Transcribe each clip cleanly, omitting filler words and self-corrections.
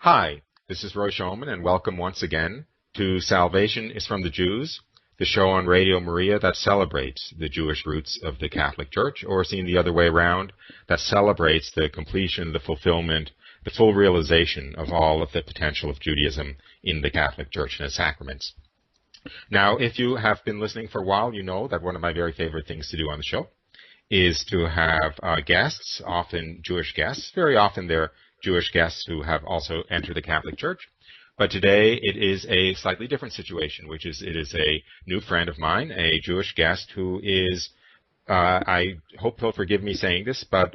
Hi, this is Roy Showman, and welcome once again to Salvation is from the Jews, the show on Radio Maria that celebrates the Jewish roots of the Catholic Church, or seen the other way around, that celebrates the completion, the fulfillment, the full realization of all of the potential of Judaism in the Catholic Church and its sacraments. Now, if you have been listening for a while, you know that one of my very favorite things to do on the show is to have guests, often Jewish guests. Very often they're Jewish guests who have also entered the Catholic Church. But today it is a slightly different situation, which is it is a new friend of mine, a Jewish guest who is, I hope he'll forgive me saying this, but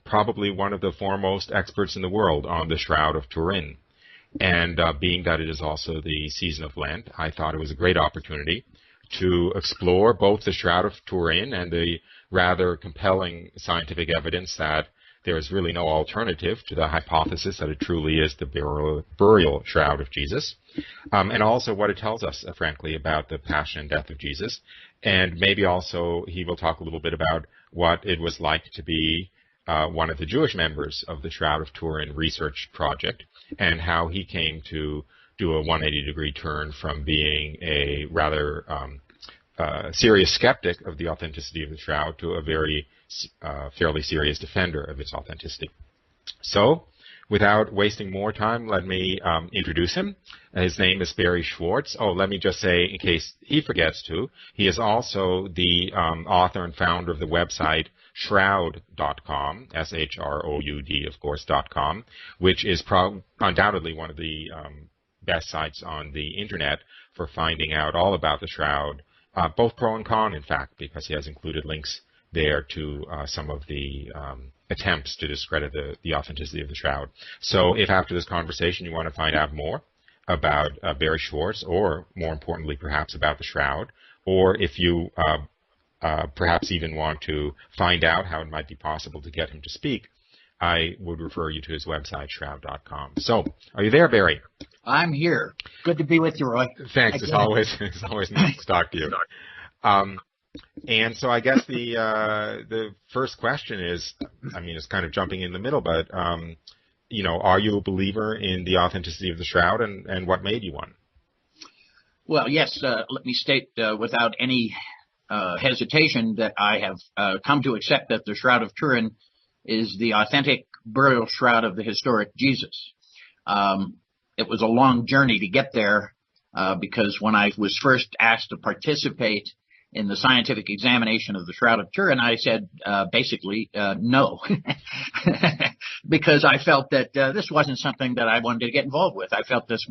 probably one of the foremost experts in the world on the Shroud of Turin. And being that it is also the season of Lent, I thought it was a great opportunity to explore both the Shroud of Turin and the rather compelling scientific evidence that there is really no alternative to the hypothesis that it truly is the burial shroud of Jesus, and also what it tells us, frankly, about the passion and death of Jesus. And maybe also he will talk a little bit about what it was like to be one of the Jewish members of the Shroud of Turin research project, and how he came to do a 180-degree turn from being a rather serious skeptic of the authenticity of the shroud to a very fairly serious defender of its authenticity. So, without wasting more time, let me introduce him. His name is Barrie Schwortz. Oh, let me just say, in case he forgets to, he is also the author and founder of the website Shroud.com, S-H-R-O-U-D, of course, .com, which is undoubtedly one of the best sites on the internet for finding out all about the shroud, both pro and con, in fact, because he has included links there to some of the attempts to discredit the authenticity of the shroud. So if after this conversation you want to find out more about Barrie Schwortz, or more importantly perhaps about the shroud, or if you perhaps even want to find out how it might be possible to get him to speak, I would refer you to his website, shroud.com. So, are you there, Barrie? I'm here. Good to be with you, Roy. Thanks. It's always nice to talk to you. And so I guess the first question is, I mean, it's kind of jumping in the middle, but, you know, are you a believer in the authenticity of the shroud, and what made you one? Well, yes, let me state without any hesitation that I have come to accept that the Shroud of Turin is the authentic burial shroud of the historic Jesus. It was a long journey to get there because when I was first asked to participate in the scientific examination of the Shroud of Turin, I said basically no, because I felt that this wasn't something that I wanted to get involved with. I felt this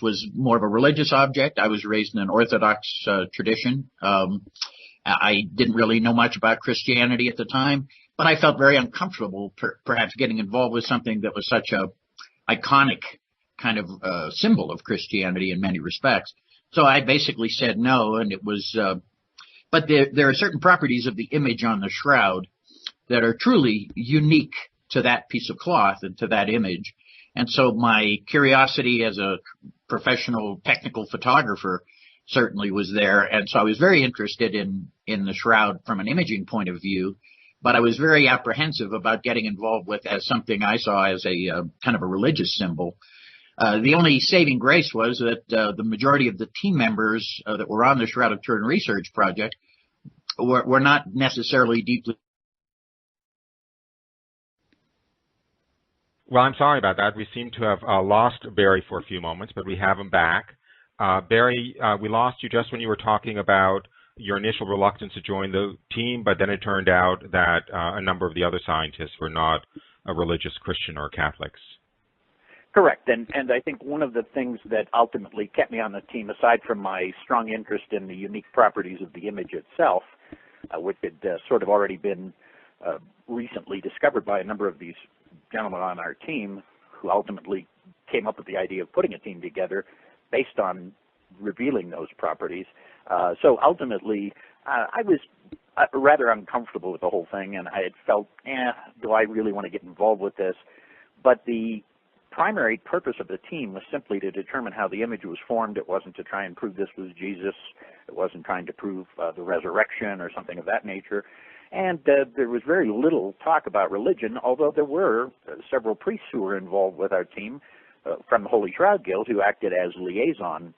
was more of a religious object. I was raised in an Orthodox tradition. I didn't really know much about Christianity at the time, but I felt very uncomfortable perhaps getting involved with something that was such a iconic kind of symbol of Christianity in many respects. So I basically said no, and it was, but there are certain properties of the image on the shroud that are truly unique to that piece of cloth and to that image. And so my curiosity as a professional technical photographer certainly was there. And so I was very interested in the shroud from an imaging point of view, but I was very apprehensive about getting involved with as something I saw as a kind of a religious symbol. The only saving grace was that the majority of the team members that were on the Shroud of Turin research project were not necessarily deeply. Well, I'm sorry about that. We seem to have lost Barrie for a few moments, but we have him back. Barrie, we lost you just when you were talking about your initial reluctance to join the team, but then it turned out that a number of the other scientists were not a religious Christian or Catholics. Correct, and I think one of the things that ultimately kept me on the team, aside from my strong interest in the unique properties of the image itself, which had sort of already been recently discovered by a number of these gentlemen on our team, who ultimately came up with the idea of putting a team together based on revealing those properties. So ultimately, I was rather uncomfortable with the whole thing, and I had felt, do I really want to get involved with this? But the primary purpose of the team was simply to determine how the image was formed. It wasn't to try and prove this was Jesus. It wasn't trying to prove the resurrection or something of that nature. And there was very little talk about religion, although there were several priests who were involved with our team from the Holy Shroud Guild who acted as liaison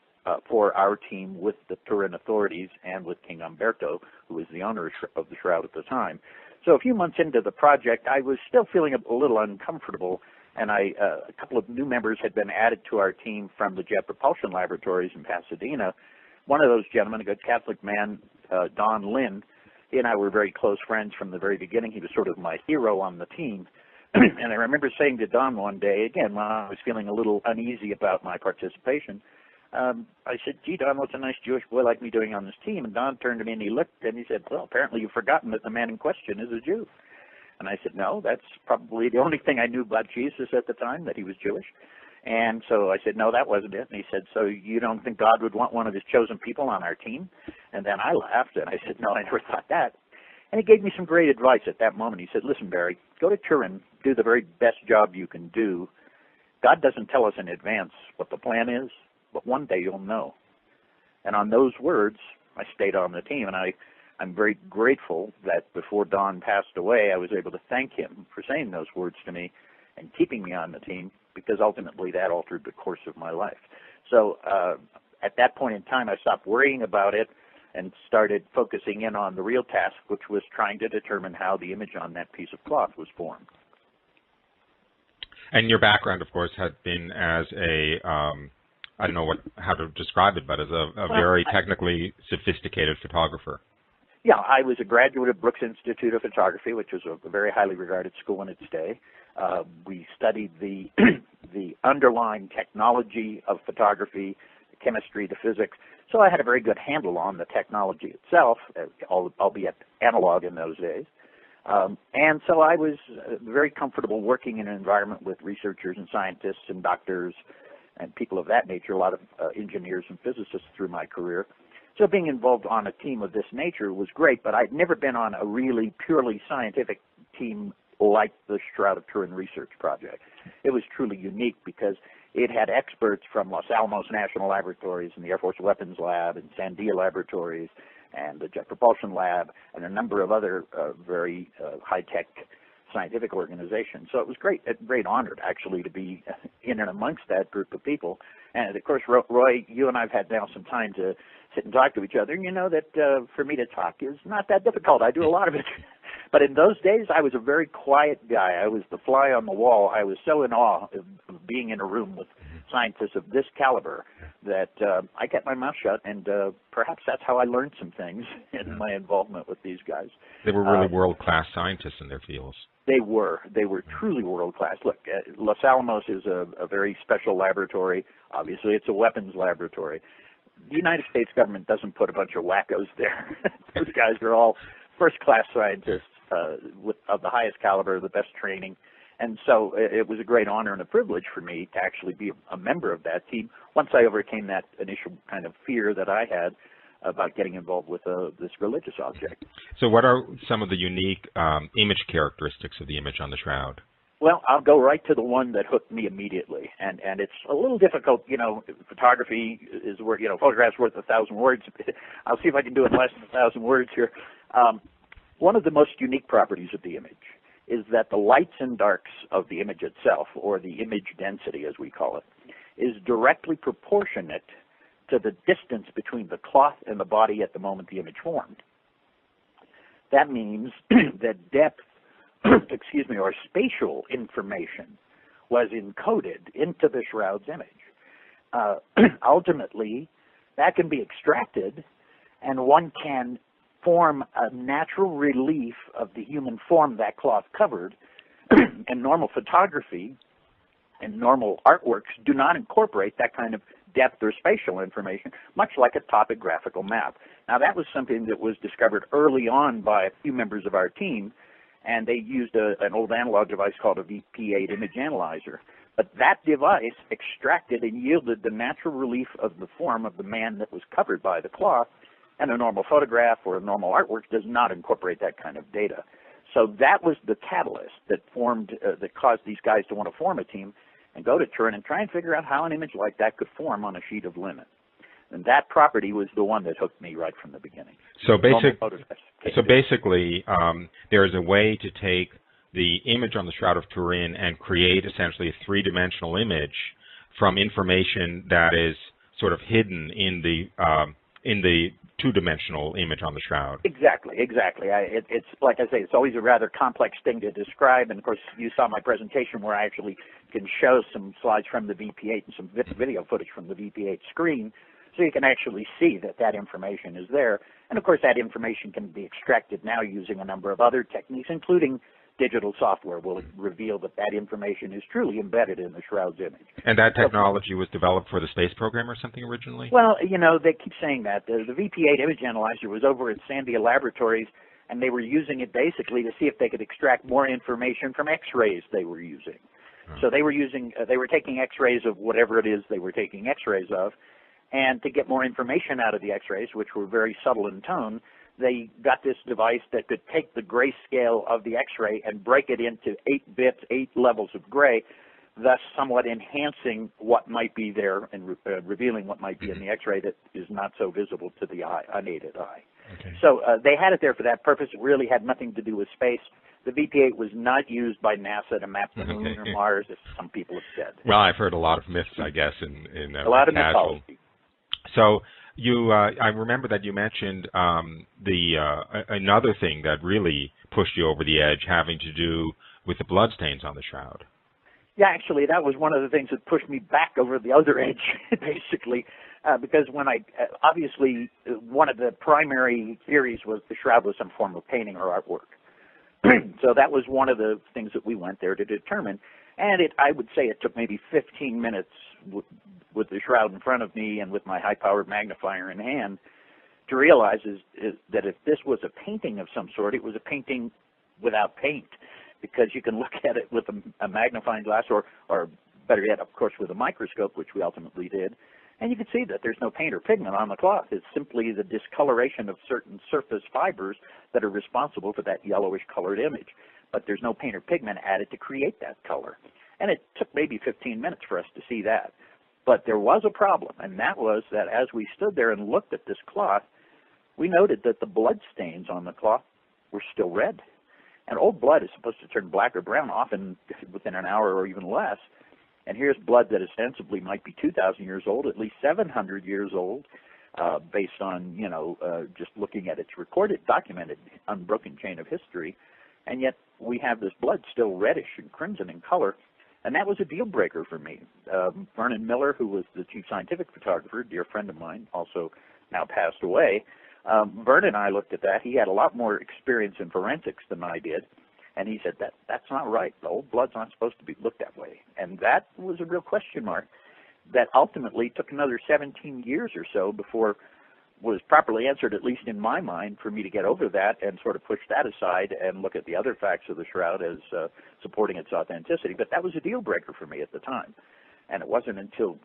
for our team with the Turin authorities and with King Umberto, who was the owner of the Shroud at the time. So a few months into the project, I was still feeling a little uncomfortable, and a couple of new members had been added to our team from the Jet Propulsion Laboratories in Pasadena. One of those gentlemen, a good Catholic man, Don Lind, he and I were very close friends from the very beginning. He was sort of my hero on the team. And I remember saying to Don one day, again, when I was feeling a little uneasy about my participation, I said, gee, Don, what's a nice Jewish boy like me doing on this team? And Don turned to me and he looked and he said, well, apparently you've forgotten that the man in question is a Jew. And I said, no, that's probably the only thing I knew about Jesus at the time, that he was Jewish. And so I said, no, that wasn't it. And he said, so you don't think God would want one of his chosen people on our team? And then I laughed and I said, no, I never thought that. And he gave me some great advice at that moment. He said, listen, Barrie, go to Turin, do the very best job you can do. God doesn't tell us in advance what the plan is, but one day you'll know. And on those words, I stayed on the team, and I'm very grateful that before Don passed away, I was able to thank him for saying those words to me and keeping me on the team, because ultimately that altered the course of my life. So at that point in time, I stopped worrying about it and started focusing in on the real task, which was trying to determine how the image on that piece of cloth was formed. And your background, of course, had been as a, I don't know how to describe it, but as a very technically sophisticated photographer. Yeah, I was a graduate of Brooks Institute of Photography, which was a very highly regarded school in its day. We studied the underlying technology of photography, the chemistry, the physics. So I had a very good handle on the technology itself, albeit analog in those days. And so I was very comfortable working in an environment with researchers and scientists and doctors and people of that nature, a lot of engineers and physicists through my career. So being involved on a team of this nature was great, but I'd never been on a really purely scientific team like the Shroud of Turin Research Project. It was truly unique because it had experts from Los Alamos National Laboratories and the Air Force Weapons Lab and Sandia Laboratories and the Jet Propulsion Lab and a number of other very high-tech scientific organizations. So it was a great honor actually to be in and amongst that group of people. And of course, Roy, you and I have had now some time to sit and talk to each other, and you know that for me to talk is not that difficult. I do a lot of it. But in those days, I was a very quiet guy. I was the fly on the wall. I was so in awe of being in a room with scientists of this caliber that I kept my mouth shut, and perhaps that's how I learned some things in my involvement with these guys. They were really world-class scientists in their fields. They were truly world-class. Look, Los Alamos is a very special laboratory. Obviously, it's a weapons laboratory. The United States government doesn't put a bunch of wackos there. Those guys are all first-class scientists of the highest caliber, the best training. And so it was a great honor and a privilege for me to actually be a member of that team once I overcame that initial kind of fear that I had about getting involved with this religious object. So what are some of the unique image characteristics of the image on the shroud? Well, I'll go right to the one that hooked me immediately, and it's a little difficult. You know, photography is worth, photographs worth 1,000 words. I'll see if I can do it in less than 1,000 words here. One of the most unique properties of the image is that the lights and darks of the image itself, or the image density as we call it, is directly proportionate to the distance between the cloth and the body at the moment the image formed. That means that depth, or spatial information was encoded into the shroud's image. Ultimately, that can be extracted, and one can form a natural relief of the human form that cloth covered. And normal photography and normal artworks do not incorporate that kind of depth or spatial information, much like a topographical map. Now, that was something that was discovered early on by a few members of our team, and they used an old analog device called a VP8 image analyzer. But that device extracted and yielded the natural relief of the form of the man that was covered by the cloth, and a normal photograph or a normal artwork does not incorporate that kind of data. So that was the catalyst that that caused these guys to want to form a team and go to Turin and try and figure out how an image like that could form on a sheet of linen. And that property was the one that hooked me right from the beginning. So basically, there's a way to take the image on the Shroud of Turin and create essentially a three-dimensional image from information that is sort of hidden in the two-dimensional image on the shroud. Exactly. It's like I say, it's always a rather complex thing to describe. And of course, you saw my presentation where I actually can show some slides from the VP8 and some video footage from the VP8 screen, so you can actually see that that information is there. And of course, that information can be extracted now using a number of other techniques, including digital software will reveal that that information is truly embedded in the shroud's image. And that technology was developed for the space program or something originally? Well, you know, they keep saying that. The VP8 image analyzer was over at Sandia Laboratories, and they were using it basically to see if they could extract more information from X-rays they were using. So they were taking X-rays of whatever it is they were taking X-rays of, and to get more information out of the X-rays, which were very subtle in tone, they got this device that could take the grayscale of the X-ray and break it into 8 bits, 8 levels of gray, thus somewhat enhancing what might be there and revealing what might be in the X-ray that is not so visible to the eye, unaided eye. Okay. So they had it there for that purpose. It really had nothing to do with space. The VP8 was not used by NASA to map the moon or Mars, as some people have said. Well, I've heard a lot of myths, I guess, in a lot of mythology. So you, I remember that you mentioned another thing that really pushed you over the edge, having to do with the bloodstains on the shroud. Yeah, actually, that was one of the things that pushed me back over the other edge, basically, because when obviously, one of the primary theories was the shroud was some form of painting or artwork. So that was one of the things that we went there to determine. And I would say it took maybe 15 minutes with the shroud in front of me and with my high-powered magnifier in hand to realize is that if this was a painting of some sort, it was a painting without paint, because you can look at it with a magnifying glass or better yet, of course, with a microscope, which we ultimately did, and you can see that there's no paint or pigment on the cloth. It's simply the discoloration of certain surface fibers that are responsible for that yellowish-colored image. But there's no paint or pigment added to create that color. And it took maybe 15 minutes for us to see that. But there was a problem, and that was that as we stood there and looked at this cloth, we noted that the blood stains on the cloth were still red. And old blood is supposed to turn black or brown often within an hour or even less. And here's blood that ostensibly might be 2,000 years old, at least 700 years old, based on, just looking at its recorded, documented, unbroken chain of history. And yet we have this blood still reddish and crimson in color, and that was a deal breaker for me. Vernon Miller, who was the chief scientific photographer, a dear friend of mine, also now passed away, Vernon and I looked at that. He had a lot more experience in forensics than I did, and he said, that's not right. The old blood's not supposed to be looked that way. And that was a real question mark that ultimately took another 17 years or so before was properly answered, at least in my mind, for me to get over that and sort of push that aside and look at the other facts of the shroud as supporting its authenticity. But that was a deal breaker for me at the time. And it wasn't until,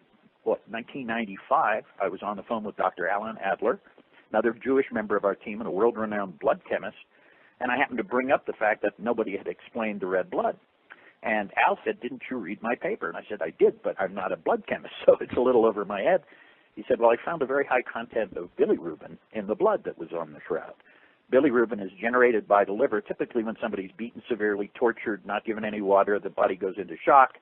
1995, I was on the phone with Dr. Alan Adler, another Jewish member of our team and a world-renowned blood chemist, and I happened to bring up the fact that nobody had explained the red blood. And Al said, "Didn't you read my paper?" And I said, "I did, but I'm not a blood chemist, so it's a little over my head." He said, "Well, I found a very high content of bilirubin in the blood that was on the shroud. Bilirubin is generated by the liver. Typically when somebody's beaten severely, tortured, not given any water, the body goes into shock.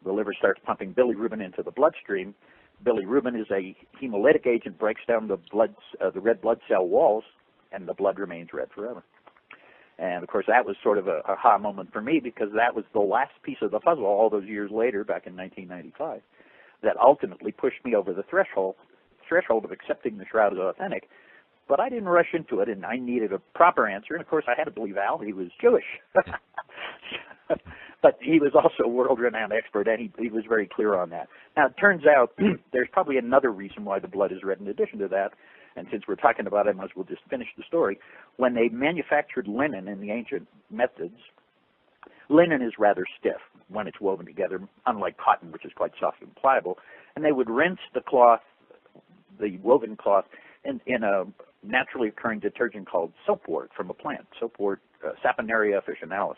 The liver starts pumping bilirubin into the bloodstream. Bilirubin is a hemolytic agent, breaks down the red blood cell walls, and the blood remains red forever." And, of course, that was sort of a aha moment for me, because that was the last piece of the puzzle all those years later, back in 1995, that ultimately pushed me over the threshold of accepting the shroud as authentic. But I didn't rush into it, and I needed a proper answer. And, of course, I had to believe Al. He was Jewish. But he was also a world-renowned expert, and he was very clear on that. Now, it turns out there's probably another reason why the blood is red in addition to that. And since we're talking about it, I might as well just finish the story. When they manufactured linen in the ancient methods, linen is rather stiff when it's woven together, unlike cotton, which is quite soft and pliable. And they would rinse the cloth, the woven cloth, in a naturally occurring detergent called soapwort from a plant, soapwort, Saponaria officinalis.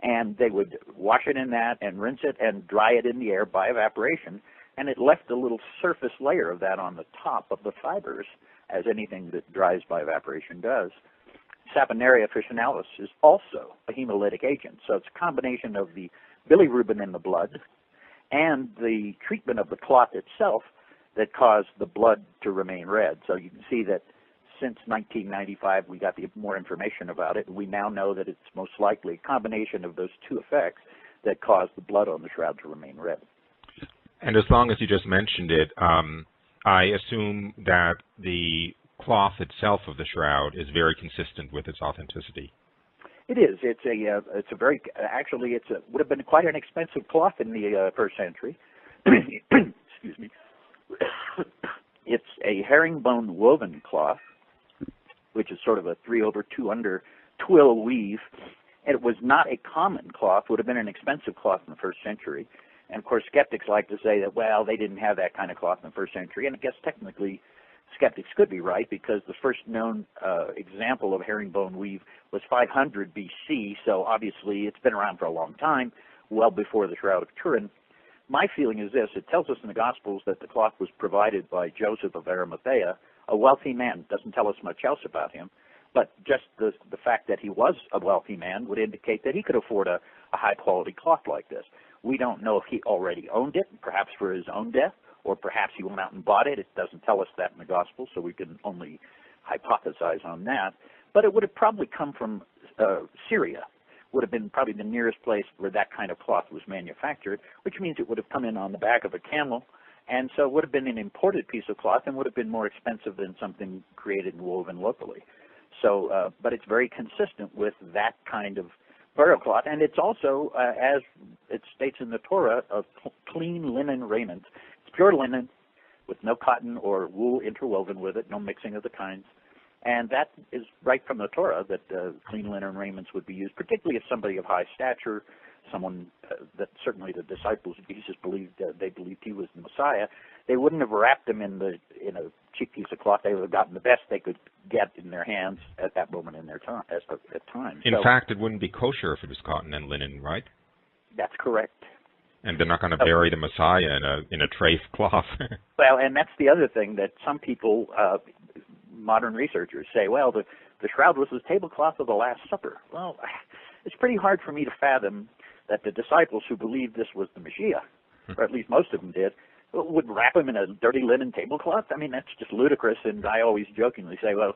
And they would wash it in that and rinse it and dry it in the air by evaporation. and it left a little surface layer of that on the top of the fibers, as anything that dries by evaporation does. Saponaria officinalis is also a hemolytic agent, so it's a combination of the bilirubin in the blood and the treatment of the clot itself that caused the blood to remain red. So you can see that since 1995 we got more information about it, and we now know that it's most likely a combination of those two effects that caused the blood on the shroud to remain red. And as long as you just mentioned it, I assume that the cloth itself of the shroud is very consistent with its authenticity. It is. It's a very, actually would have been quite an expensive cloth in the first century. Excuse me. It's a herringbone woven cloth, which is sort of a 3/2 under twill weave. And it was not a common cloth, would have been an expensive cloth in the first century. And of course, skeptics like to say that, well, they didn't have that kind of cloth in the first century. And I guess technically, skeptics could be right, because the first known example of herringbone weave was 500 BC, so obviously it's been around for a long time, well before the Shroud of Turin. My feeling is this: it tells us in the Gospels that the cloth was provided by Joseph of Arimathea, a wealthy man. It doesn't tell us much else about him, but just the fact that he was a wealthy man would indicate that he could afford a high-quality cloth like this. We don't know if he already owned it, perhaps for his own death, or perhaps he went out and bought it. It doesn't tell us that in the Gospel, so we can only hypothesize on that. But it would have probably come from Syria, would have been probably the nearest place where that kind of cloth was manufactured, which means it would have come in on the back of a camel, and so it would have been an imported piece of cloth and would have been more expensive than something created and woven locally. So, but it's very consistent with that kind of burial cloth, and it's also, as it states in the Torah, of clean linen raiment. It's pure linen with no cotton or wool interwoven with it, no mixing of the kinds. And that is right from the Torah, that clean linen raiments would be used, particularly if somebody of high stature, someone that certainly the disciples of Jesus believed, they believed he was the Messiah. They wouldn't have wrapped him in a cheap piece of cloth. They would have gotten the best they could get in their hands at that moment in their time. In fact, it wouldn't be kosher if it was cotton and linen, right? That's correct. And they're not going to bury the Messiah in a trafe cloth. Well, and that's the other thing that some people, modern researchers, say, well, the shroud was the tablecloth of the Last Supper. Well, it's pretty hard for me to fathom that the disciples who believed this was the Messiah, or at least most of them did, would wrap him in a dirty linen tablecloth. I mean, that's just ludicrous, and I always jokingly say, well,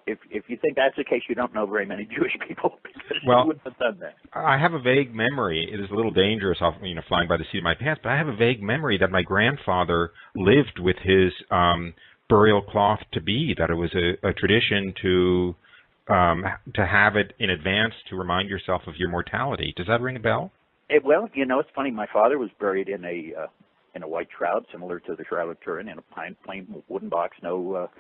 if you think that's the case, you don't know very many Jewish people, because you wouldn't have done that. I have a vague memory. It is a little dangerous, flying by the seat of my pants, but I have a vague memory that my grandfather lived with his burial cloth to be, that it was a tradition to have it in advance to remind yourself of your mortality. Does that ring a bell? Well, it's funny. My father was buried in a white shroud, similar to the Shroud of Turin, in a plain wooden box. No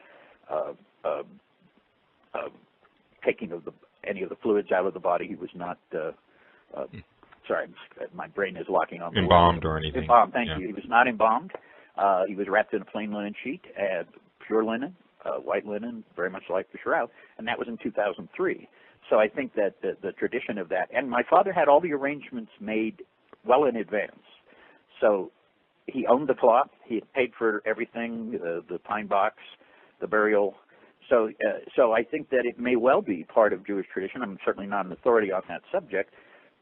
taking of any of the fluids out of the body. He was not. Sorry, my brain is locking on. Embalmed or anything? Embalmed. Thank you. He was not embalmed. He was wrapped in a plain linen sheet, pure linen, white linen, very much like the shroud, and that was in 2003. So I think that the tradition of that, and my father had all the arrangements made well in advance. So he owned the cloth. He had paid for everything, the pine box, the burial. So I think that it may well be part of Jewish tradition. I'm certainly not an authority on that subject,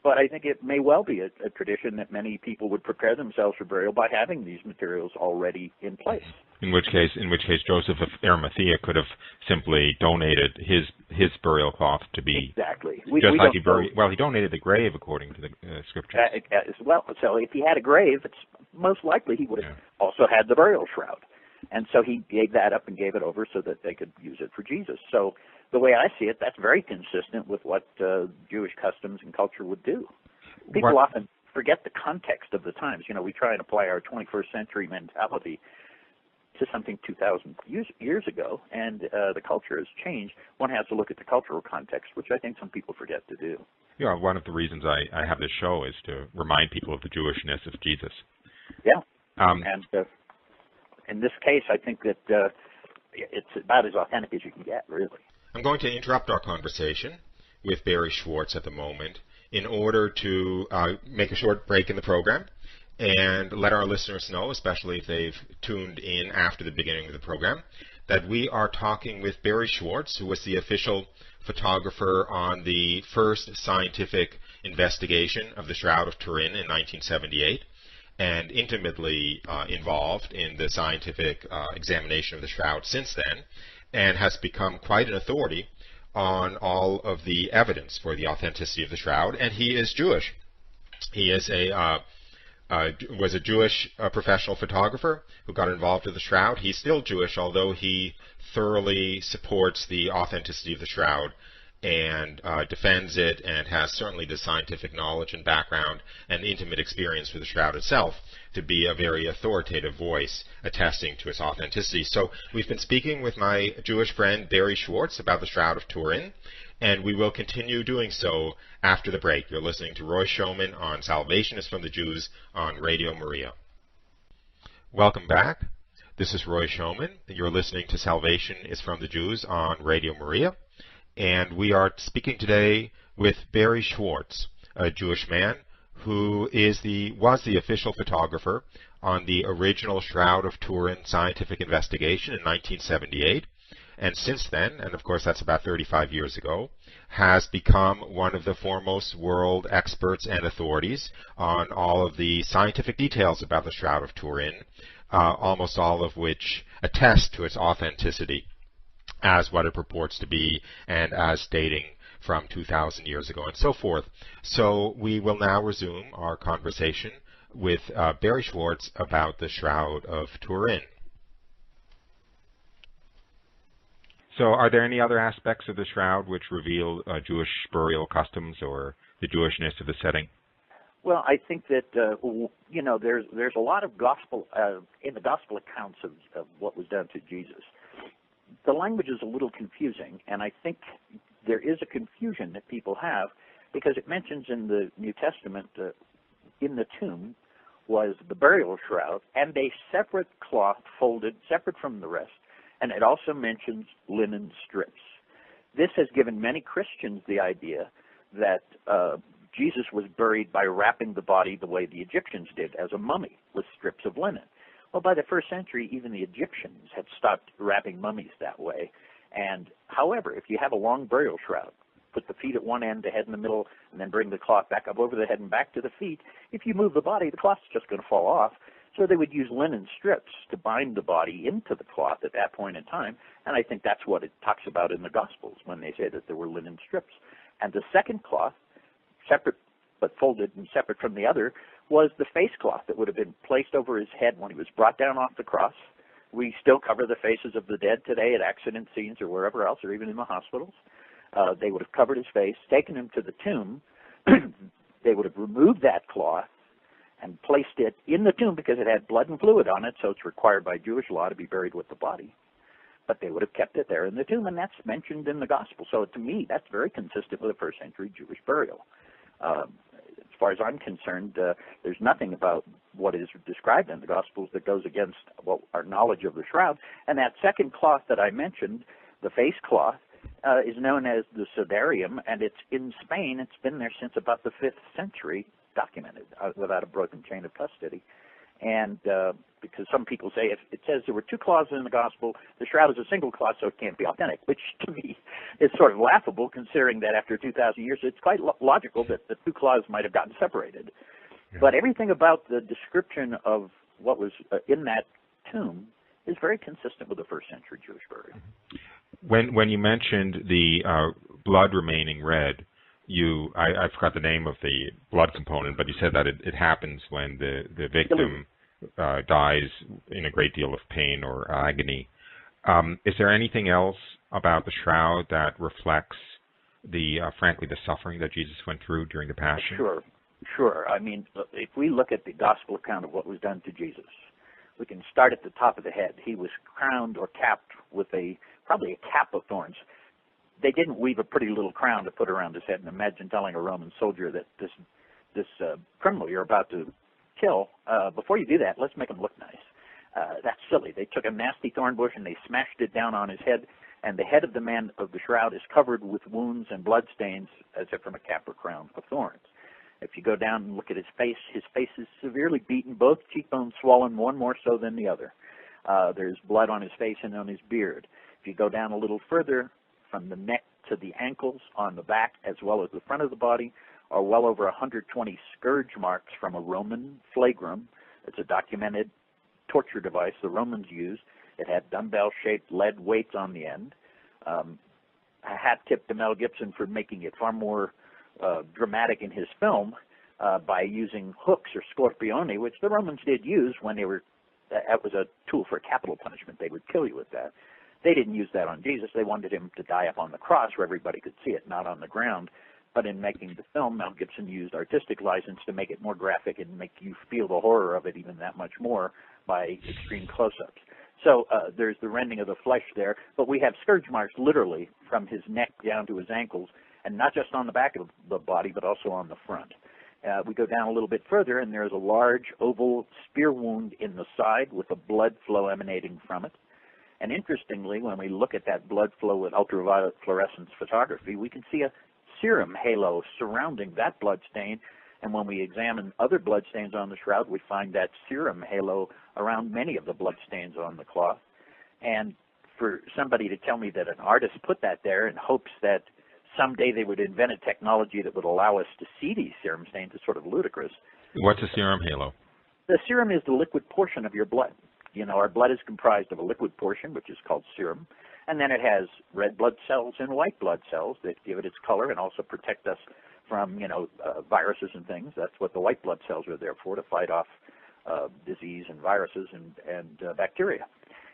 but I think it may well be a tradition that many people would prepare themselves for burial by having these materials already in place. In which case, Joseph of Arimathea could have simply donated his burial cloth to be exactly. He donated the grave according to the scriptures. Well, so if he had a grave, it's most likely he would have also had the burial shroud, and so he gave that up and gave it over so that they could use it for Jesus. So the way I see it, that's very consistent with what Jewish customs and culture would do. People often forget the context of the times. We try and apply our 21st century mentality to something 2,000 years ago, and the culture has changed. One has to look at the cultural context, which I think some people forget to do. Yeah, one of the reasons I have this show is to remind people of the Jewishness of Jesus. Yeah, and in this case, I think that it's about as authentic as you can get, really. I'm going to interrupt our conversation with Barrie Schwortz at the moment in order to make a short break in the program and let our listeners know, especially if they've tuned in after the beginning of the program, that we are talking with Barrie Schwortz, who was the official photographer on the first scientific investigation of the Shroud of Turin in 1978, and intimately involved in the scientific examination of the shroud since then, and has become quite an authority on all of the evidence for the authenticity of the shroud. And he is Jewish. He is was a Jewish professional photographer who got involved with the shroud. He's still Jewish, although he thoroughly supports the authenticity of the shroud and defends it, and has certainly the scientific knowledge and background and intimate experience with the shroud itself to be a very authoritative voice attesting to its authenticity. So we've been speaking with my Jewish friend Barrie Schwortz about the Shroud of Turin, and we will continue doing so after the break. You're listening to Roy Schoeman on Salvation is from the Jews on Radio Maria. Welcome back. This is Roy Schoeman. You're listening to Salvation is from the Jews on Radio Maria. And we are speaking today with Barrie Schwortz, a Jewish man who was the official photographer on the original Shroud of Turin scientific investigation in 1978. And since then, and of course that's about 35 years ago, has become one of the foremost world experts and authorities on all of the scientific details about the Shroud of Turin, almost all of which attest to its authenticity as what it purports to be, and as dating from 2,000 years ago, and so forth. So we will now resume our conversation with Barrie Schwortz about the Shroud of Turin. So are there any other aspects of the shroud which reveal Jewish burial customs or the Jewishness of the setting? Well, I think that there's a lot of gospel in the gospel accounts of what was done to Jesus. The language is a little confusing, and I think there is a confusion that people have because it mentions in the New Testament in the tomb was the burial shroud and a separate cloth folded separate from the rest, and it also mentions linen strips. This has given many Christians the idea that Jesus was buried by wrapping the body the way the Egyptians did, as a mummy, with strips of linen. Well, by the first century, even the Egyptians had stopped wrapping mummies that way. And however, if you have a long burial shroud, put the feet at one end, the head in the middle, and then bring the cloth back up over the head and back to the feet, if you move the body, the cloth's just going to fall off. So they would use linen strips to bind the body into the cloth at that point in time, and I think that's what it talks about in the Gospels when they say that there were linen strips. And the second cloth, separate but folded and separate from the other, was the face cloth that would have been placed over his head when he was brought down off the cross. We still cover the faces of the dead today at accident scenes or wherever else, or even in the hospitals. They would have covered his face, taken him to the tomb. They would have removed that cloth and placed it in the tomb because it had blood and fluid on it, so it's required by Jewish law to be buried with the body. But they would have kept it there in the tomb, and that's mentioned in the Gospel. So to me, that's very consistent with a first century Jewish burial. As far as I'm concerned, there's nothing about what is described in the Gospels that goes against our knowledge of the shroud. And that second cloth that I mentioned, the face cloth, is known as the Sudarium, and it's in Spain. It's been there since about the 5th century, documented, without a broken chain of custody. And because some people say if it says there were two cloths in the Gospel, the shroud is a single cloth, so it can't be authentic, which to me is sort of laughable considering that after 2,000 years, it's quite logical that the two cloths might have gotten separated. Yeah. But everything about the description of what was in that tomb is very consistent with the first century Jewish burial. When you mentioned the blood remaining red, I forgot the name of the blood component, but you said that it happens when the victim dies in a great deal of pain or agony. Is there anything else about the shroud that reflects frankly, the suffering that Jesus went through during the Passion? Sure. I mean, if we look at the gospel account of what was done to Jesus, we can start at the top of the head. He was crowned or capped with probably a cap of thorns. They didn't weave a pretty little crown to put around his head, and imagine telling a Roman soldier that this criminal you're about to kill, before you do that, let's make him look nice. That's silly. They took a nasty thorn bush and they smashed it down on his head, and the head of the man of the shroud is covered with wounds and blood stains as if from a cap or crown of thorns. If you go down and look at his face is severely beaten, both cheekbones swollen, one more so than the other. There's blood on his face and on his beard. If you go down a little further, from the neck to the ankles, on the back as well as the front of the body, are well over 120 scourge marks from a Roman flagrum. It's a documented torture device the Romans used. It had dumbbell-shaped lead weights on the end. A hat tip to Mel Gibson for making it far more dramatic in his film by using hooks or scorpioni, which the Romans did use when they were, that was a tool for capital punishment. They would kill you with that. They didn't use that on Jesus. They wanted him to die up on the cross where everybody could see it, not on the ground. But in making the film, Mel Gibson used artistic license to make it more graphic and make you feel the horror of it even that much more by extreme close-ups. So there's the rending of the flesh there, but we have scourge marks literally from his neck down to his ankles, and not just on the back of the body, but also on the front. We go down a little bit further, and there's a large oval spear wound in the side with a blood flow emanating from it. And interestingly, when we look at that blood flow with ultraviolet fluorescence photography, we can see a serum halo surrounding that blood stain. And when we examine other blood stains on the shroud, we find that serum halo around many of the blood stains on the cloth. And for somebody to tell me that an artist put that there in hopes that someday they would invent a technology that would allow us to see these serum stains is sort of ludicrous. What's a serum halo? The serum is the liquid portion of your blood. You know, our blood is comprised of a liquid portion, which is called serum, and then it has red blood cells and white blood cells that give it its color and also protect us from, viruses and things. That's what the white blood cells are there for, to fight off disease and viruses and bacteria.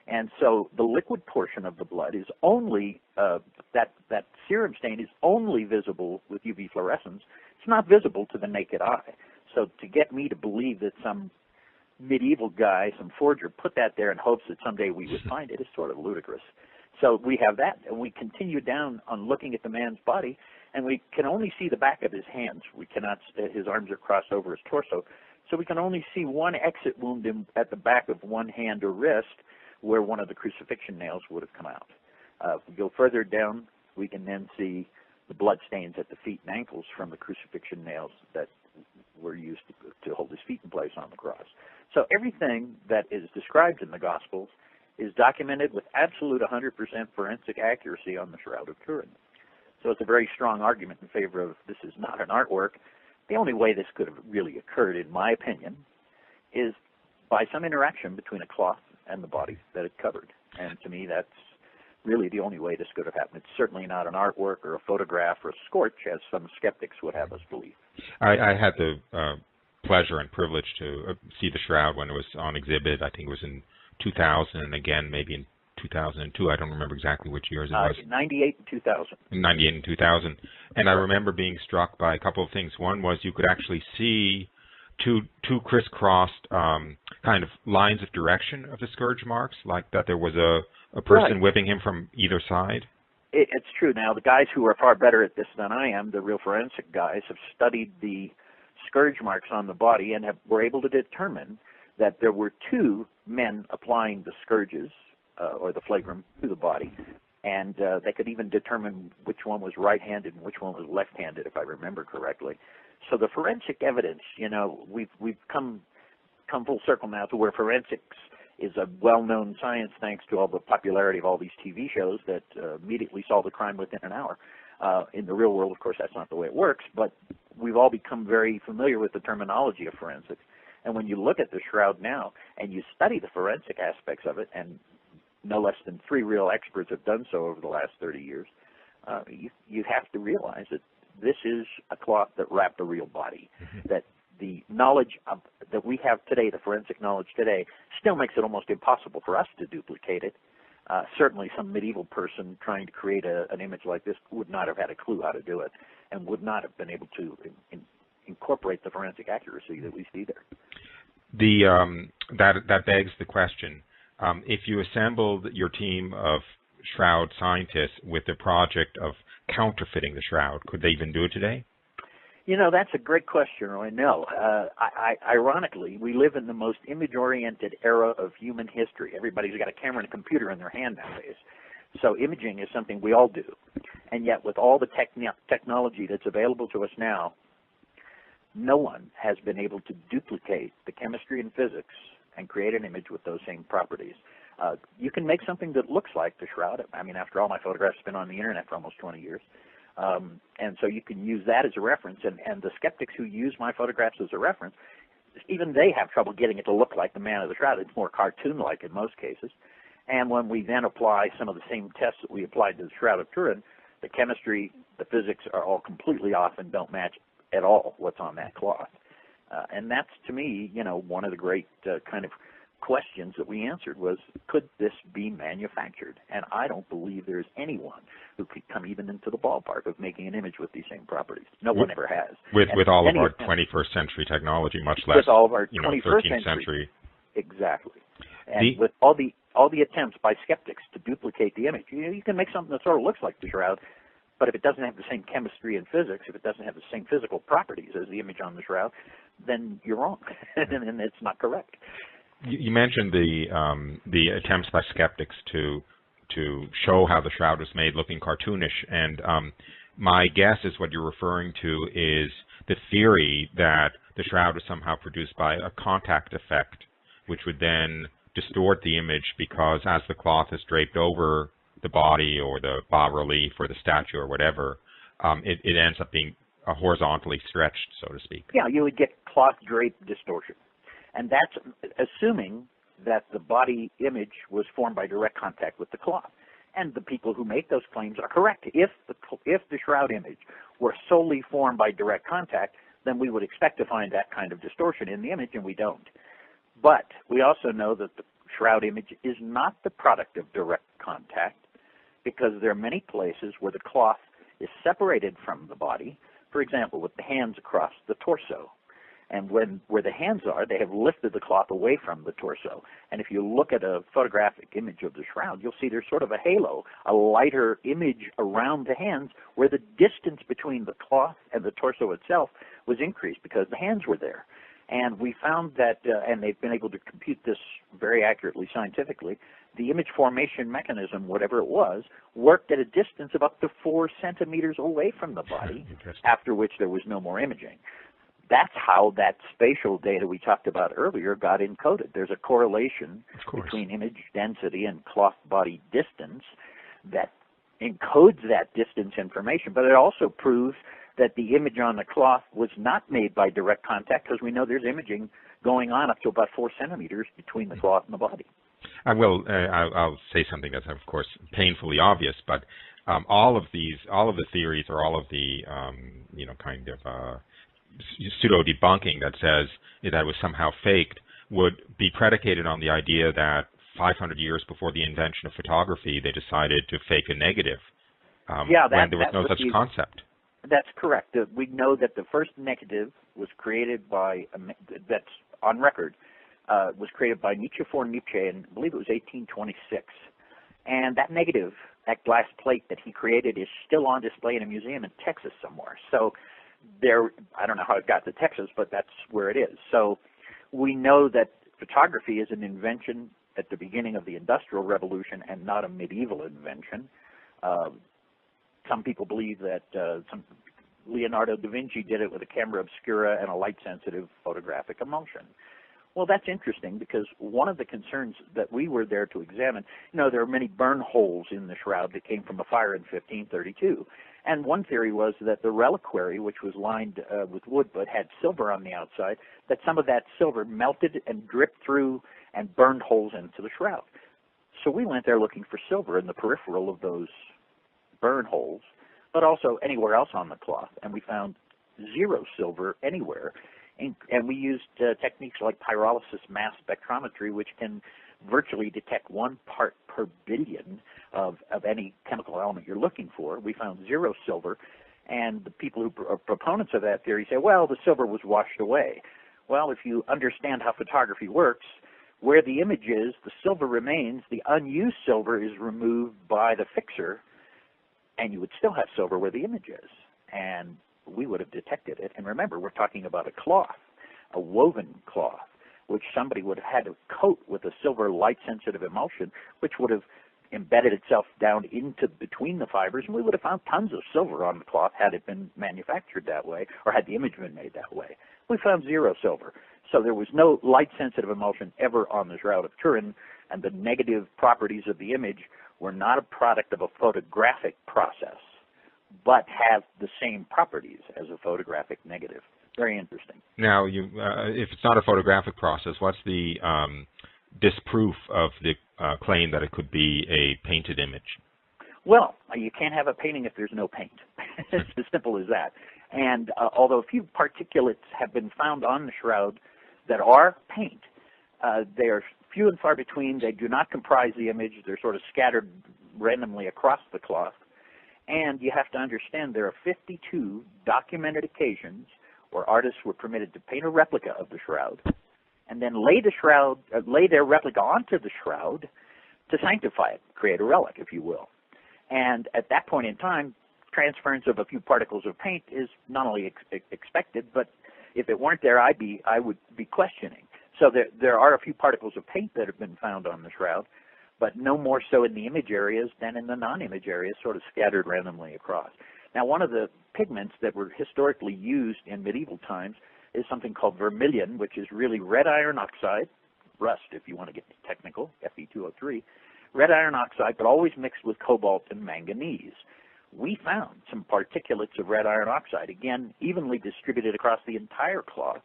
And so the liquid portion of the blood is only, that serum stain is only visible with UV fluorescence. It's not visible to the naked eye. So to get me to believe that some medieval guy, some forger, put that there in hopes that someday we would find it is sort of ludicrous. So we have that, and we continue down on looking at the man's body, and we can only see the back of his hands. We cannot, his arms are crossed over his torso, so we can only see one exit wound at the back of one hand or wrist where one of the crucifixion nails would have come out. If we go further down, we can then see the blood stains at the feet and ankles from the crucifixion nails that were used to hold his feet in place on the cross. So everything that is described in the Gospels is documented with absolute 100% forensic accuracy on the Shroud of Turin. So it's a very strong argument in favor of this is not an artwork. The only way this could have really occurred, in my opinion, is by some interaction between a cloth and the body that it covered. And to me, that's really the only way this could have happened. It's certainly not an artwork or a photograph or a scorch, as some skeptics would have us believe. I had the pleasure and privilege to see the Shroud when it was on exhibit. I think it was in 2000 and again maybe in 2002. I don't remember exactly which years it was. 98 and 2000. 98 and 2000. And I remember being struck by a couple of things. One was you could actually see two crisscrossed kind of lines of direction of the scourge marks, like that there was a person whipping him from either side. It's true. Now, the guys who are far better at this than I am, the real forensic guys, have studied the scourge marks on the body and were able to determine that there were two men applying the scourges or the flagrum to the body, and they could even determine which one was right-handed and which one was left-handed, if I remember correctly. So the forensic evidence, we've come full circle now to where forensics is a well-known science thanks to all the popularity of all these TV shows that immediately solve the crime within an hour. In the real world, of course, that's not the way it works, but we've all become very familiar with the terminology of forensics. And when you look at the Shroud now and you study the forensic aspects of it, and no less than 3 real experts have done so over the last 30 years, you have to realize that this is a cloth that wrapped a real body, that the knowledge that we have today, the forensic knowledge today, still makes it almost impossible for us to duplicate it. Certainly some medieval person trying to create an image like this would not have had a clue how to do it and would not have been able to incorporate the forensic accuracy that we see there. That begs the question, if you assembled your team of Shroud scientists with the project of counterfeiting the Shroud, could they even do it today? That's a great question, Roy. No. Ironically, we live in the most image-oriented era of human history. Everybody's got a camera and a computer in their hand nowadays. So imaging is something we all do. And yet with all the technology that's available to us now, no one has been able to duplicate the chemistry and physics and create an image with those same properties. You can make something that looks like the Shroud. I mean, after all, my photographs have been on the internet for almost 20 years. And so you can use that as a reference. And the skeptics who use my photographs as a reference, even they have trouble getting it to look like the man of the Shroud. It's more cartoon-like in most cases. And when we then apply some of the same tests that we applied to the Shroud of Turin, the chemistry, the physics are all completely off and don't match at all what's on that cloth. And that's, to me, one of the great kind of questions that we answered was, could this be manufactured? And I don't believe there's anyone who could come even into the ballpark of making an image with these same properties. No one ever has. With all of our 21st century technology, much less with all of our 21st 13th century. Exactly. And with all the attempts by skeptics to duplicate the image, you can make something that sort of looks like the Shroud, but if it doesn't have the same chemistry and physics, if it doesn't have the same physical properties as the image on the Shroud, then you're wrong, and it's not correct. You mentioned the attempts by skeptics to show how the Shroud was made looking cartoonish, and my guess is what you're referring to is the theory that the Shroud was somehow produced by a contact effect, which would then distort the image because as the cloth is draped over the body or the bas-relief or the statue or whatever, it ends up being horizontally stretched, so to speak. Yeah, you would get cloth drape distortion. And that's assuming that the body image was formed by direct contact with the cloth. And the people who make those claims are correct. If the Shroud image were solely formed by direct contact, then we would expect to find that kind of distortion in the image, and we don't. But we also know that the Shroud image is not the product of direct contact, because there are many places where the cloth is separated from the body, for example, with the hands across the torso. And where the hands are, they have lifted the cloth away from the torso. And if you look at a photographic image of the Shroud, you'll see there's sort of a halo, a lighter image around the hands where the distance between the cloth and the torso itself was increased because the hands were there. And we found that, and they've been able to compute this very accurately scientifically, the image formation mechanism, whatever it was, worked at a distance of up to 4 centimeters away from the body, after which there was no more imaging. That's how that spatial data we talked about earlier got encoded. There's a correlation between image density and cloth body distance that encodes that distance information, but it also proves that the image on the cloth was not made by direct contact, because we know there's imaging going on up to about 4 centimeters between the cloth and the body. I'll say something that's, of course, painfully obvious, but all of the theories or all of the, pseudo-debunking that says that it was somehow faked would be predicated on the idea that 500 years before the invention of photography, they decided to fake a negative when there was no such concept. That's correct. We know that the first negative was created by, that's on record, was created by Nicephore Niepce, and I believe it was 1826. And that negative, that glass plate that he created, is still on display in a museum in Texas somewhere. So I don't know how it got to Texas, but that's where it is. So we know that photography is an invention at the beginning of the Industrial Revolution and not a medieval invention. Some people believe that Leonardo da Vinci did it with a camera obscura and a light-sensitive photographic emulsion. Well, that's interesting, because one of the concerns that we were there to examine, there are many burn holes in the Shroud that came from a fire in 1532. And one theory was that the reliquary, which was lined with wood but had silver on the outside, that some of that silver melted and dripped through and burned holes into the Shroud. So we went there looking for silver in the peripheral of those burn holes, but also anywhere else on the cloth, and we found zero silver anywhere. And we used techniques like pyrolysis mass spectrometry, which can virtually detect 1 part per billion of any chemical element you're looking for. We found zero silver, and the people who are proponents of that theory say, well, the silver was washed away. Well, if you understand how photography works, where the image is, the silver remains. The unused silver is removed by the fixer, and you would still have silver where the image is. And we would have detected it. And remember, we're talking about a cloth, a woven cloth, which somebody would have had to coat with a silver light-sensitive emulsion, which would have embedded itself down into between the fibers, and we would have found tons of silver on the cloth had it been manufactured that way, or had the image been made that way. We found zero silver. So there was no light-sensitive emulsion ever on the Shroud of Turin, and the negative properties of the image were not a product of a photographic process, but have the same properties as a photographic negative. Very interesting. Now, if it's not a photographic process, what's the disproof of the claim that it could be a painted image? Well, you can't have a painting if there's no paint. It's as simple as that. And although a few particulates have been found on the shroud that are paint, they are few and far between. They do not comprise the image. They're sort of scattered randomly across the cloth. And you have to understand there are 52 documented occasions where artists were permitted to paint a replica of the shroud and then lay their replica onto the shroud to sanctify it, create a relic, if you will. And at that point in time, transference of a few particles of paint is not only expected, but if it weren't there, I would be questioning. So there are a few particles of paint that have been found on the shroud, but no more so in the image areas than in the non-image areas, sort of scattered randomly across. Now, one of the pigments that were historically used in medieval times is something called vermilion, which is really red iron oxide, rust if you want to get technical, Fe2O3, red iron oxide, but always mixed with cobalt and manganese. We found some particulates of red iron oxide, again, evenly distributed across the entire cloth,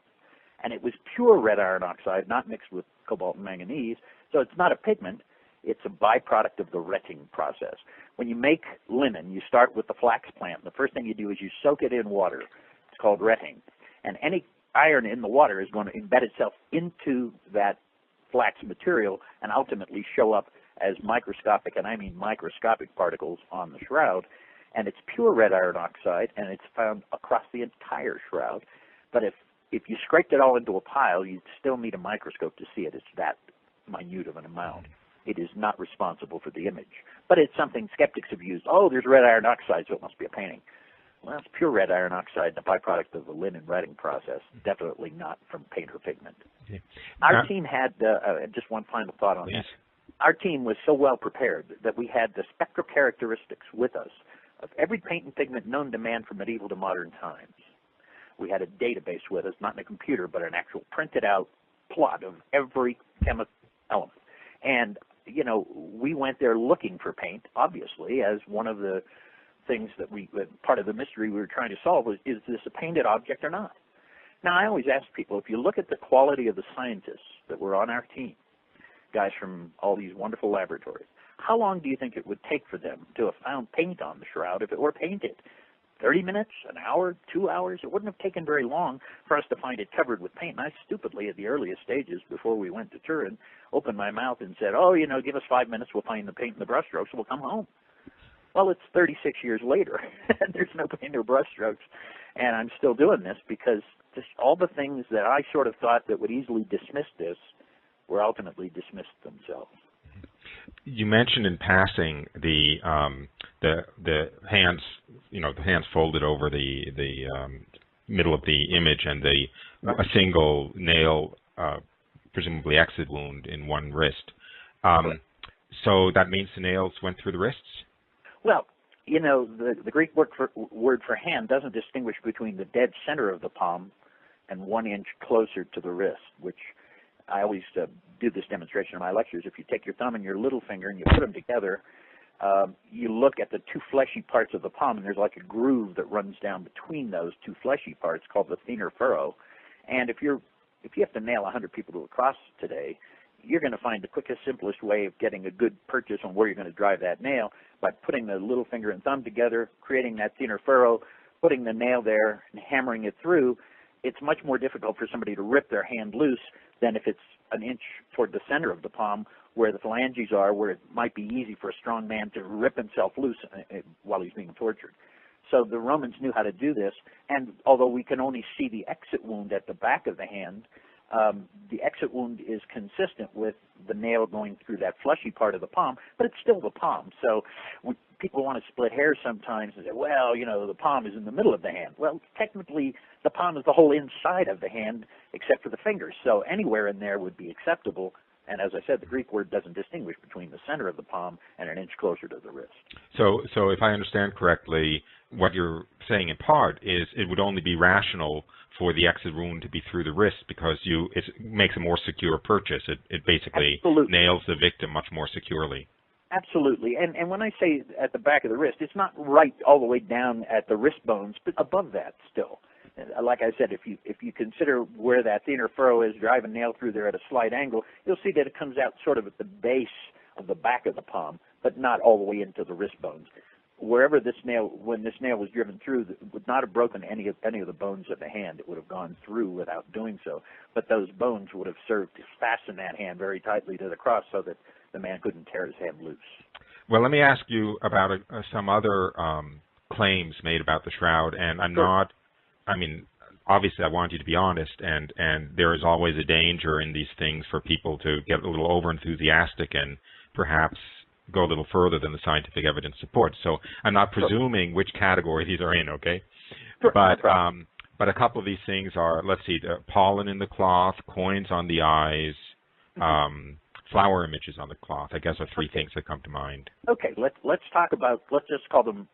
and it was pure red iron oxide, not mixed with cobalt and manganese, so it's not a pigment. It's a byproduct of the retting process. When you make linen, you start with the flax plant. The first thing you do is you soak it in water. It's called retting. And any iron in the water is going to embed itself into that flax material and ultimately show up as microscopic, and I mean microscopic particles on the shroud. And it's pure red iron oxide, and it's found across the entire shroud. But if you scraped it all into a pile, you'd still need a microscope to see it. It's that minute of an amount. It is not responsible for the image. But it's something skeptics have used. Oh, there's red iron oxide, so it must be a painting. Well, it's pure red iron oxide, the byproduct of the linen retting process, definitely not from paint or pigment. Okay. Our team had, just one final thought on this. Our team was so well prepared that we had the spectral characteristics with us of every paint and pigment known to man from medieval to modern times. We had a database with us, not in a computer, but an actual printed out plot of every chemical element. And you know, we went there looking for paint, obviously, as one of the things that part of the mystery we were trying to solve was, is this a painted object or not? Now, I always ask people, if you look at the quality of the scientists that were on our team, guys from all these wonderful laboratories, how long do you think it would take for them to have found paint on the shroud if it were painted? 30 minutes, an hour, 2 hours? It wouldn't have taken very long for us to find it covered with paint. And I stupidly, at the earliest stages, before we went to Turin, opened my mouth and said, oh, you know, give us 5 minutes, we'll find the paint and the brushstrokes, we'll come home. Well, it's 36 years later, and there's no paint or brushstrokes, and I'm still doing this because just all the things that I sort of thought that would easily dismiss this were ultimately dismissed themselves. You mentioned in passing the hands, you know, the hands folded over the middle of the image, and a single nail, presumably exit wound in one wrist. So that means the nails went through the wrists? Well, you know, the Greek word for hand doesn't distinguish between the dead center of the palm and 1 inch closer to the wrist, which I always do this demonstration in my lectures. If you take your thumb and your little finger and you put them together, you look at the two fleshy parts of the palm, and there's like a groove that runs down between those two fleshy parts called the thenar furrow. And if you have to nail 100 people to a cross today, you're going to find the quickest, simplest way of getting a good purchase on where you're going to drive that nail by putting the little finger and thumb together, creating that thenar furrow, putting the nail there, and hammering it through. It's much more difficult for somebody to rip their hand loose than if it's an inch toward the center of the palm where the phalanges are, where it might be easy for a strong man to rip himself loose while he's being tortured. So the Romans knew how to do this, and although we can only see the exit wound at the back of the hand, the exit wound is consistent with the nail going through that fleshy part of the palm, but it's still the palm. So people want to split hairs sometimes and say, well, you know, the palm is in the middle of the hand. Well, technically, the palm is the whole inside of the hand except for the fingers. So anywhere in there would be acceptable, And as I said, the Greek word doesn't distinguish between the center of the palm and an inch closer to the wrist. So if I understand correctly, what you're saying in part is it would only be rational for the exit wound to be through the wrist because it makes a more secure purchase. It basically nails the victim much more securely. Absolutely. And when I say at the back of the wrist, it's not right all the way down at the wrist bones, but above that still. Like I said, if you consider where that inner furrow is, drive a nail through there at a slight angle, you'll see that it comes out sort of at the base of the back of the palm, but not all the way into the wrist bones. Wherever when this nail was driven through, it would not have broken any of the bones of the hand. It would have gone through without doing so. But those bones would have served to fasten that hand very tightly to the cross so that the man couldn't tear his hand loose. Well, let me ask you about some other claims made about the shroud, and obviously I want you to be honest, and there is always a danger in these things for people to get a little over-enthusiastic and perhaps go a little further than the scientific evidence supports. So I'm not presuming which category these are in, okay? Sure. But a couple of these things are, let's see, the pollen in the cloth, coins on the eyes, flower images on the cloth, I guess are three things that come to mind. Okay, let's talk about, let's call them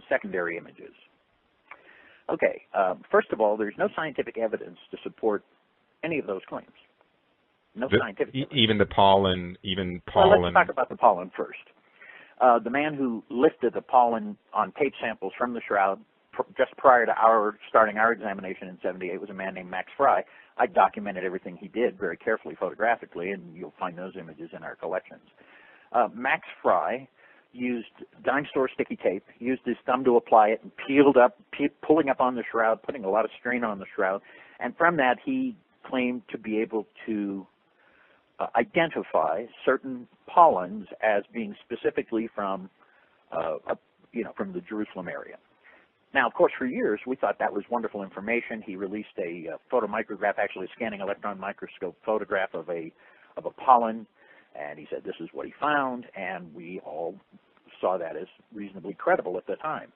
secondary images. Okay, first of all, there's no scientific evidence to support any of those claims. No scientific evidence. Even the pollen, Well, let's talk about the pollen first. The man who lifted the pollen on tape samples from the shroud just prior to starting our examination in '78 was a man named Max Fry. I documented everything he did very carefully photographically, and you'll find those images in our collections. Max Fry used dime store sticky tape, used his thumb to apply it, and peeled up, pulling up on the shroud, putting a lot of strain on the shroud, and from that he claimed to be able to identify certain pollens as being specifically from the Jerusalem area. Now, of course, for years we thought that was wonderful information. He released a photomicrograph, actually a scanning electron microscope photograph of a pollen, and he said this is what he found, and we all saw that as reasonably credible at the time.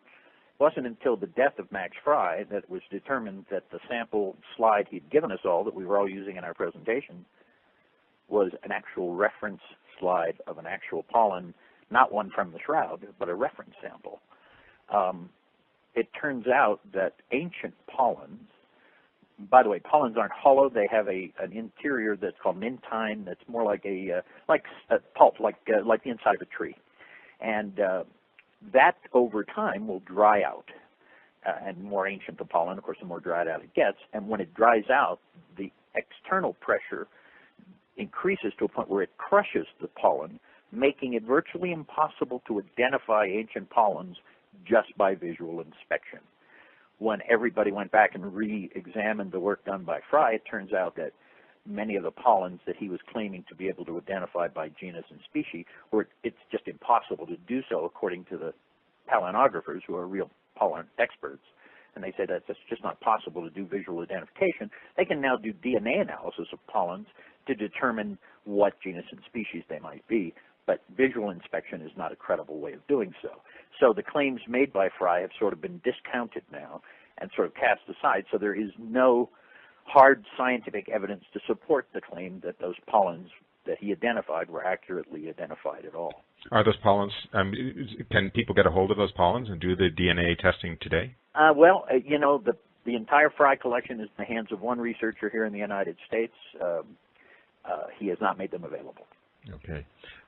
It wasn't until the death of Max Fry that it was determined that the sample slide he'd given us all, that we were all using in our presentation, was an actual reference slide of an actual pollen, not one from the shroud, but a reference sample. It turns out that ancient pollens, by the way, pollens aren't hollow. They have an interior that's called mintine that's more like a pulp, like the inside of a tree. And that over time will dry out. And the more ancient the pollen, of course, the more dried out it gets. And when it dries out, the external pressure increases to a point where it crushes the pollen, making it virtually impossible to identify ancient pollens just by visual inspection. When everybody went back and re-examined the work done by Fry, it turns out that many of the pollens that he was claiming to be able to identify by genus and species, it's just impossible to do so according to the paleonographers who are real pollen experts. And they say that it's just not possible to do visual identification. They can now do DNA analysis of pollens to determine what genus and species they might be, but visual inspection is not a credible way of doing so. So the claims made by Fry have sort of been discounted now and sort of cast aside, so there is no hard scientific evidence to support the claim that those pollens that he identified were accurately identified at all. Are those pollens, can people get a hold of those pollens and do the DNA testing today? The entire Fry collection is in the hands of one researcher here in the United States. He has not made them available. Okay.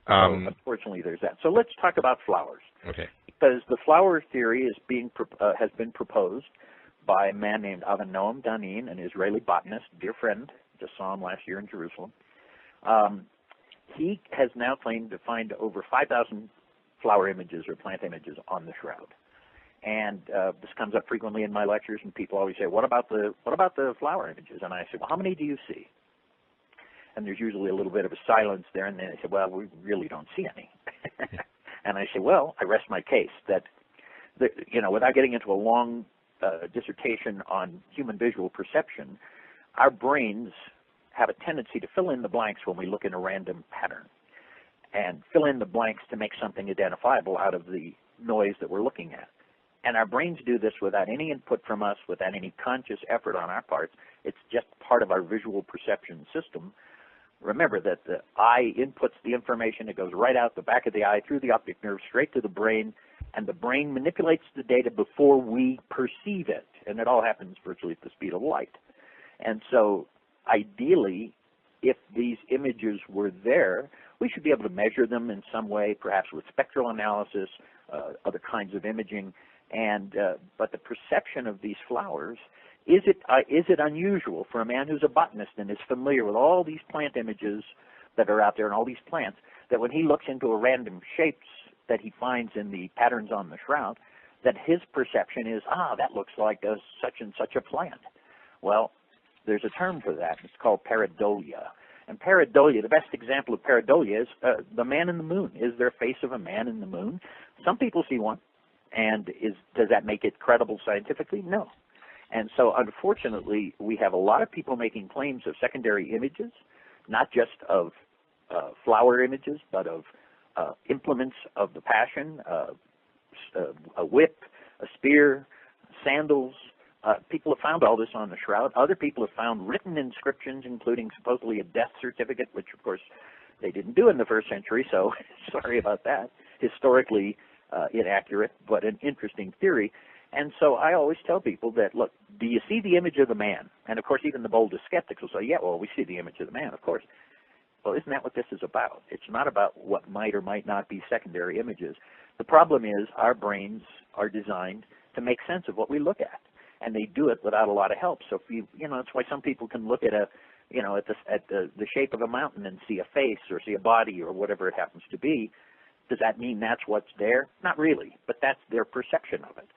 So unfortunately, there's that. So let's talk about flowers. Okay. Because the flower theory has been proposed by a man named Avinoam Danin, an Israeli botanist, dear friend. Just saw him last year in Jerusalem. He has now claimed to find over 5,000 flower images or plant images on the shroud. And this comes up frequently in my lectures, and people always say, "What about the flower images?" And I say, "Well, how many do you see?" And there's usually a little bit of a silence there, and then they say, "Well, we really don't see any." And I say, "Well, I rest my case that, without getting into a long dissertation on human visual perception, our brains have a tendency to fill in the blanks when we look in a random pattern, and fill in the blanks to make something identifiable out of the noise that we're looking at. And our brains do this without any input from us, without any conscious effort on our part. It's just part of our visual perception system. Remember that the eye inputs the information. It goes right out the back of the eye, through the optic nerve, straight to the brain, and the brain manipulates the data before we perceive it. And it all happens virtually at the speed of light. And so ideally, if these images were there, we should be able to measure them in some way, perhaps with spectral analysis, other kinds of imaging. And but the perception of these flowers, is it unusual for a man who's a botanist and is familiar with all these plant images that are out there and all these plants, that when he looks into a random shapes that he finds in the patterns on the shroud, that his perception is, that looks like a such and such a plant? Well, there's a term for that. It's called pareidolia. And pareidolia, the best example of pareidolia is the man in the moon. Is there a face of a man in the moon? Some people see one. And does that make it credible scientifically? No. And so, unfortunately, we have a lot of people making claims of secondary images, not just of flower images, but of implements of the passion, a whip, a spear, sandals. People have found all this on the shroud. Other people have found written inscriptions, including supposedly a death certificate, which, of course, they didn't do in the first century, so sorry about that. Historically inaccurate, but an interesting theory. And so I always tell people that, look, do you see the image of the man? And, of course, even the boldest skeptics will say, yeah, well, we see the image of the man, of course. Well, isn't that what this is about? It's not about what might or might not be secondary images. The problem is our brains are designed to make sense of what we look at, and they do it without a lot of help. So if that's why some people can look at the shape of a mountain and see a face or see a body or whatever it happens to be. Does that mean that's what's there? Not really, but that's their perception of it.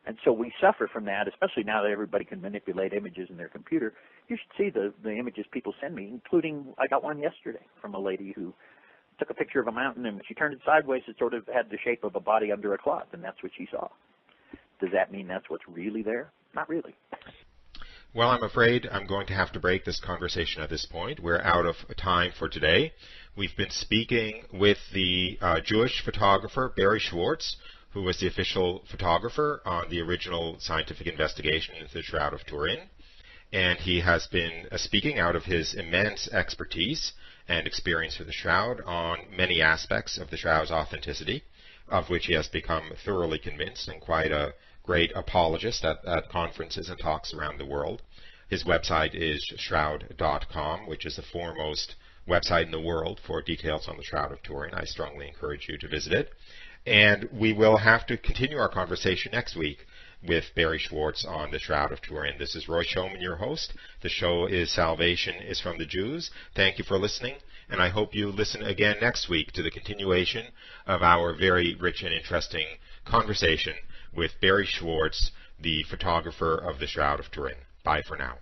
And so we suffer from that, especially now that everybody can manipulate images in their computer. You should see the images people send me, including I got one yesterday from a lady who took a picture of a mountain, and when she turned it sideways, it sort of had the shape of a body under a cloth, and that's what she saw. Does that mean that's what's really there? Not really. Well, I'm afraid I'm going to have to break this conversation at this point. We're out of time for today. We've been speaking with the Jewish photographer Barrie Schwortz, who was the official photographer on the original scientific investigation into the Shroud of Turin. And he has been speaking out of his immense expertise and experience with the Shroud on many aspects of the Shroud's authenticity, of which he has become thoroughly convinced and quite a great apologist at conferences and talks around the world. His website is shroud.com, which is the foremost website in the world for details on the Shroud of Turin. I strongly encourage you to visit it. And we will have to continue our conversation next week with Barrie Schwortz on the Shroud of Turin. This is Roy Schoeman, your host. The show is Salvation is from the Jews. Thank you for listening, and I hope you listen again next week to the continuation of our very rich and interesting conversation with Barrie Schwortz, the photographer of the Shroud of Turin. Bye for now.